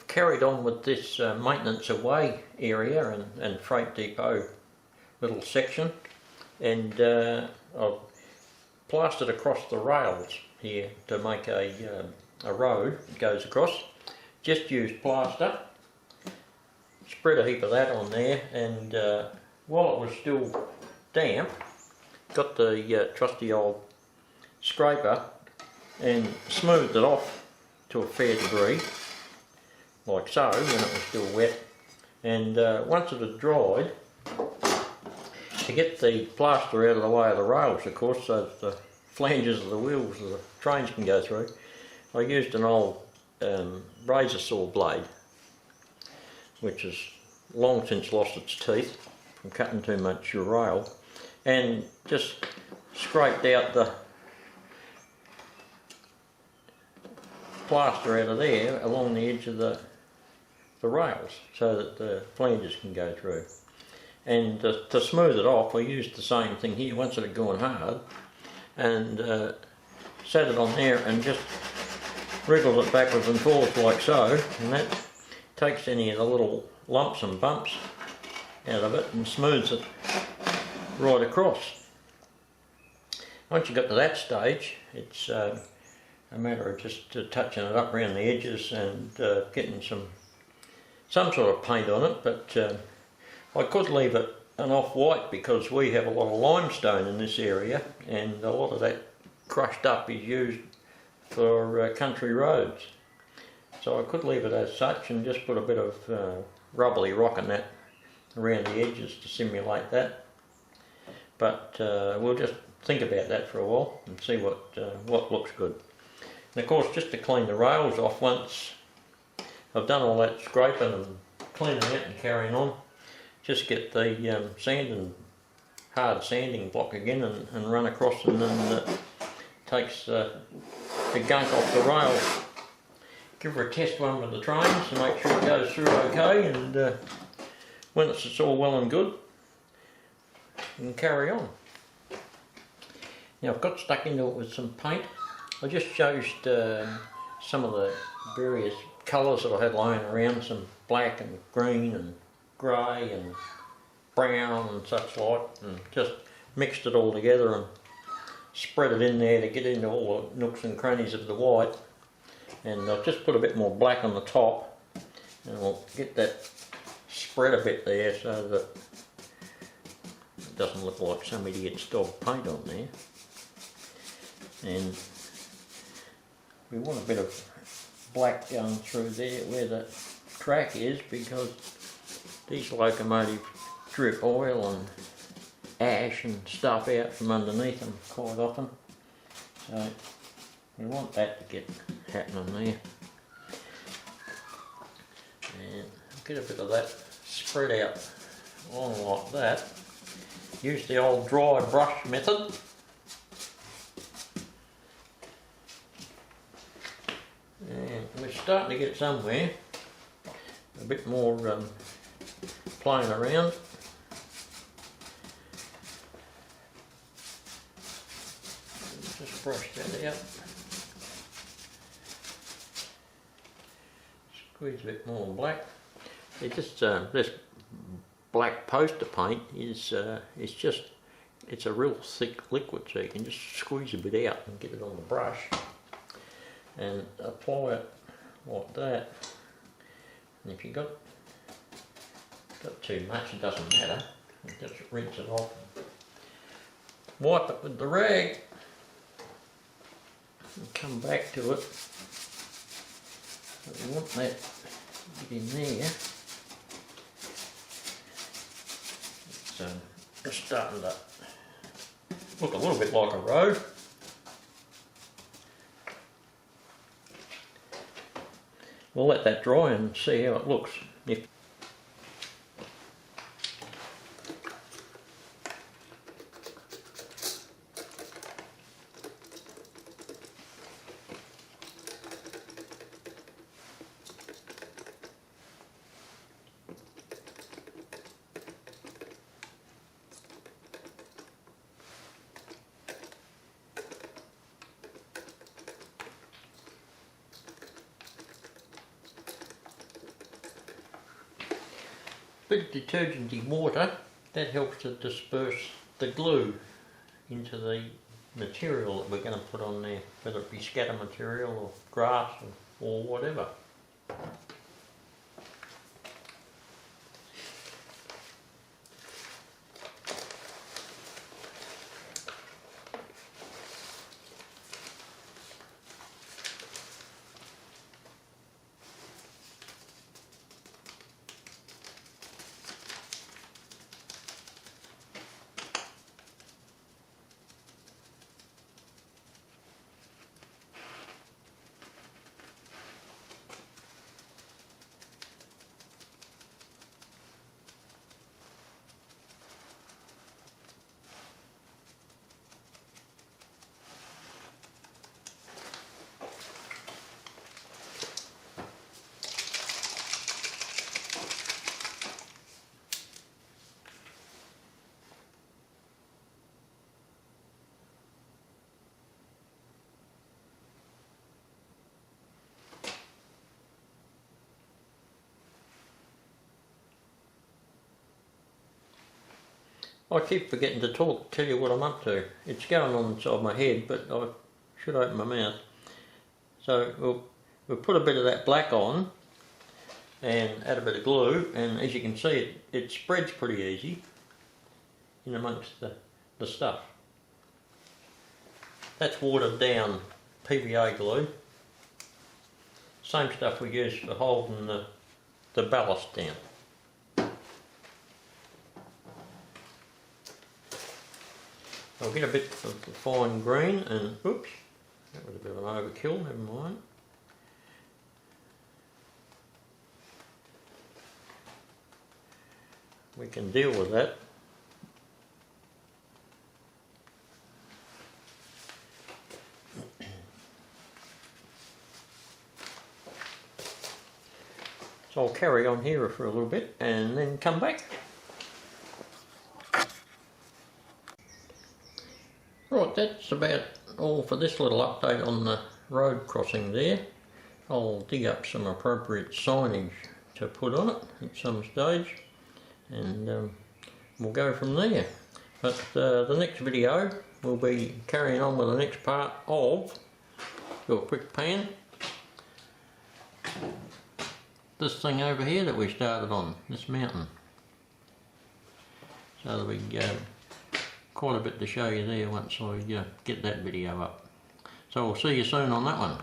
carried on with this maintenance away area and freight depot little section, and I've plastered across the rails here to make a road that goes across. Just used plaster, spread a heap of that on there, and while it was still damp, got the trusty old scraper and smoothed it off to a fair degree, like so, when it was still wet. And once it had dried, to get the plaster out of the way of the rails, of course, so that the flanges of the wheels of the trains can go through, I used an old razor saw blade, which has long since lost its teeth from cutting too much rail, and just scraped out the plaster out of there along the edge of the rails so that the flanges can go through. And to smooth it off, I used the same thing here once it had gone hard, and set it on there and just wriggled it backwards and forwards like so, and that takes any of the little lumps and bumps out of it and smooths it right across. Once you got to that stage, it's a matter of just touching it up around the edges and getting some sort of paint on it, but I could leave it an off-white because we have a lot of limestone in this area, and a lot of that crushed up is used for country roads. So I could leave it as such and just put a bit of rubbly rock in that around the edges to simulate that. But we'll just think about that for a while and see what looks good. And of course, just to clean the rails off once I've done all that scraping and cleaning it and carrying on, just get the hard sanding block again and run across, and then takes the gunk off the rail. Give her a test one with the trains to make sure it goes through okay, and when it's all well and good, you can carry on. Now I've got stuck into it with some paint. I just used some of the various colours that I had lying around, some black and green and grey and brown and such like, and just mixed it all together and spread it in there to get into all the nooks and crannies of the white. And I'll just put a bit more black on the top, and we'll get that spread a bit there so that it doesn't look like some idiot's dog paint on there. And we want a bit of black going through there where the track is, because these locomotives drip oil and ash and stuff out from underneath them quite often. So we want that to get happening there. And get a bit of that spread out along like that. Use the old dry brush method. And we're starting to get somewhere. A bit more playing around. Just brush that out. Squeeze a bit more black. It just this black poster paint is it's a real thick liquid, so you can just squeeze a bit out and get it on the brush and apply it like that. And if you got too much, it doesn't matter. You just rinse it off. Wipe it with the rag and come back to it. But we want that to get in there. It's starting to look a little bit like a road. We'll let that dry and see how it looks. bit of detergenty water, that helps to disperse the glue into the material that we're going to put on there, whether it be scatter material or grass or whatever. I keep forgetting to tell you what I'm up to. It's going on the side of my head, but I should open my mouth. So we'll put a bit of that black on and add a bit of glue, and as you can see it spreads pretty easy in amongst the stuff. That's watered down PVA glue. Same stuff we use for holding the ballast down. I'll get a bit of the fine green and, oops, that was a bit of an overkill, never mind. We can deal with that. So I'll carry on here for a little bit and then come back. Right, that's about all for this little update on the road crossing there. I'll dig up some appropriate signage to put on it at some stage, and we'll go from there. But the next video will be carrying on with the next part of, do a quick pan, this thing over here that we started on, this mountain. So there'll be quite a bit to show you there once I get that video up. So we'll see you soon on that one.